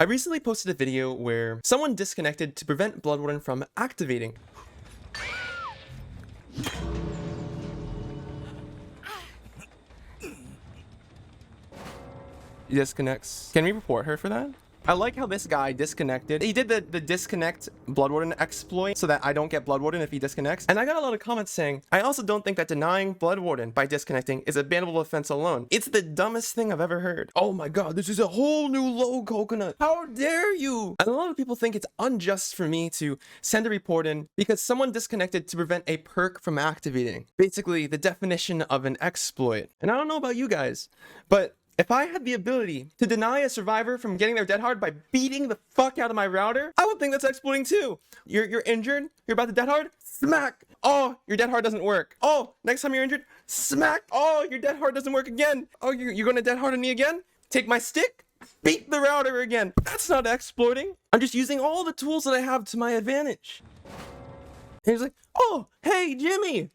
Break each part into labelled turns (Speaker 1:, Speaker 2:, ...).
Speaker 1: I recently posted a video where someone disconnected to prevent Bloodwarden from activating. He disconnects. Can we report her for that? I like how this guy disconnected. He did the disconnect Bloodwarden exploit so that I don't get Bloodwarden if he disconnects. And I got a lot of comments saying, I also don't think that denying Bloodwarden by disconnecting is a bannable offense alone. It's the dumbest thing I've ever heard. Oh my god, this is a whole new low, Coconut. How dare you? And a lot of people think it's unjust for me to send a report in because someone disconnected to prevent a perk from activating. Basically, the definition of an exploit. And I don't know about you guys, but if I had the ability to deny a survivor from getting their dead hard by beating the fuck out of my router, I would think that's exploiting too. You're injured, you're about to dead hard, smack. Oh, your dead hard doesn't work. Oh, next time you're injured, smack. Oh, your dead hard doesn't work again. Oh, you're gonna dead hard on me again? Take my stick, beat the router again. That's not exploiting. I'm just using all the tools that I have to my advantage. And he's like, oh, hey, Jimmy,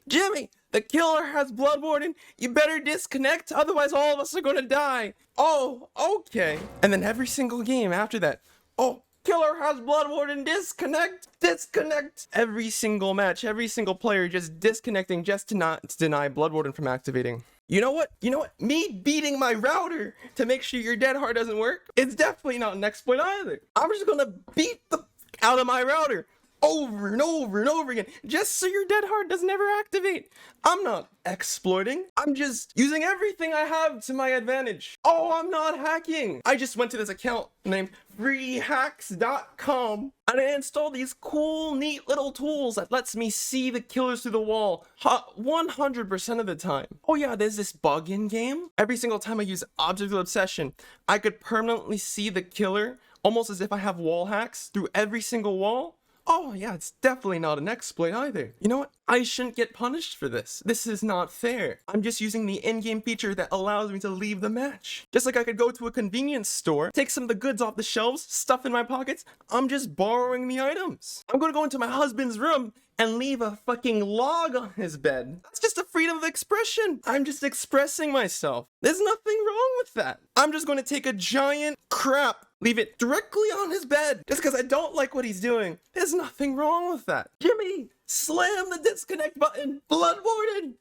Speaker 1: the killer has Bloodwarden. You better disconnect, otherwise all of us are gonna die. Oh, okay. And then every single game after that, oh, killer has Bloodwarden, disconnect. Every single match, every single player just disconnecting just to deny Bloodwarden from activating. You know what? Me beating my router to make sure your dead hard doesn't work, it's definitely not an exploit either. I'm just gonna beat the out of my router over and over and over again, just so your dead hard doesn't ever activate. I'm not exploiting. I'm just using everything I have to my advantage. Oh, I'm not hacking. I just went to this account named freehacks.com and I installed these cool, neat little tools that lets me see the killers through the wall 100% of the time. Oh yeah, there's this bug in game. Every single time I use Objective Obsession, I could permanently see the killer almost as if I have wall hacks through every single wall. Oh yeah, it's definitely not an exploit either. You know what? I shouldn't get punished for this. This is not fair. I'm just using the in-game feature that allows me to leave the match. Just like I could go to a convenience store, take some of the goods off the shelves, stuff in my pockets. I'm just borrowing the items. I'm gonna go into my husband's room and leave a fucking log on his bed. That's just a freedom of expression. I'm just expressing myself. There's nothing wrong with that. I'm just gonna take a giant crap, leave it directly on his bed just because I don't like what he's doing. There's nothing wrong with that. Jimmy, slam the disconnect button. Bloodwarden,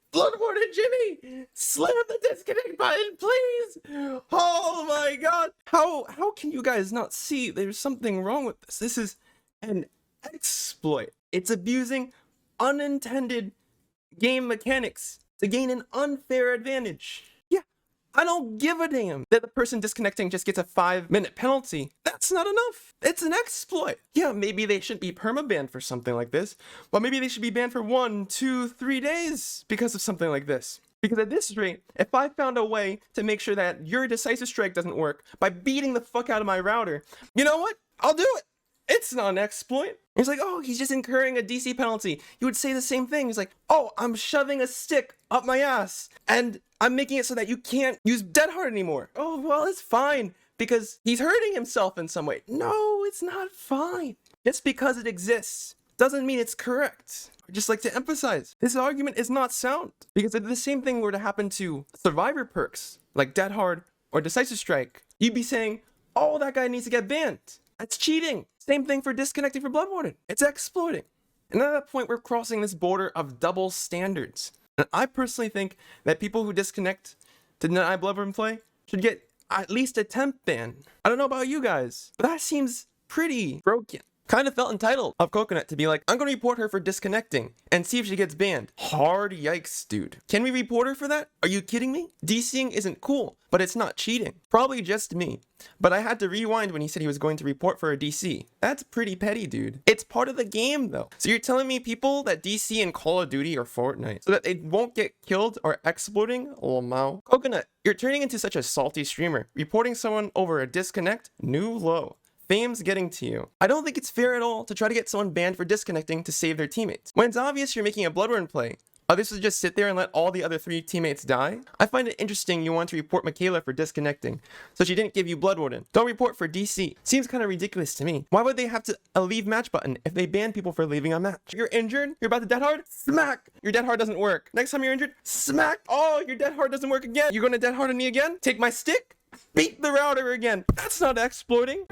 Speaker 1: Jimmy, slam the disconnect button, please. Oh my god. How can you guys not see there's something wrong with this? This is an exploit. It's abusing unintended game mechanics to gain an unfair advantage. Yeah, I don't give a damn that the person disconnecting just gets a 5-minute penalty. That's not enough. It's an exploit. Yeah, maybe they shouldn't be permabanned for something like this, but maybe they should be banned for 1, 2, 3 days because of something like this. Because at this rate, if I found a way to make sure that your decisive strike doesn't work by beating the fuck out of my router, you know what? I'll do it. It's not an exploit. He's like, oh, he's just incurring a DC penalty. You would say the same thing. He's like, oh, I'm shoving a stick up my ass and I'm making it so that you can't use dead hard anymore. Oh, well, it's fine because he's hurting himself in some way. No, it's not fine. Just because it exists doesn't mean it's correct. I just like to emphasize, this argument is not sound because if the same thing were to happen to survivor perks like dead hard or decisive strike, you'd be saying, oh, that guy needs to get banned. That's cheating. Same thing for disconnecting for Bloodwarden. It's exploiting. And at that point, we're crossing this border of double standards. And I personally think that people who disconnect to deny Bloodwarden play should get at least a temp ban. I don't know about you guys, but that seems pretty broken. Kind of felt entitled of Coconut to be like, I'm gonna report her for disconnecting and see if she gets banned. Hard yikes, dude. Can we report her for that? Are you kidding me? DCing isn't cool, but it's not cheating. Probably just me. But I had to rewind when he said he was going to report for a DC. That's pretty petty, dude. It's part of the game, though. So you're telling me people that DC in Call of Duty or Fortnite so that they won't get killed or exploiting? Lmao. Coconut, you're turning into such a salty streamer. Reporting someone over a disconnect? New low. Fame's getting to you. I don't think it's fair at all to try to get someone banned for disconnecting to save their teammates. When it's obvious you're making a Bloodwarden play, others would just sit there and let all the other 3 teammates die? I find it interesting you want to report Michaela for disconnecting, so she didn't give you Bloodwarden. Don't report for DC. Seems kind of ridiculous to me. Why would they have a leave match button if they ban people for leaving a match? You're injured? You're about to dead hard? Smack! Your dead hard doesn't work. Next time you're injured? Smack! Oh, your dead hard doesn't work again. You're gonna dead hard on me again? Take my stick? Beat the router again. That's not exploiting.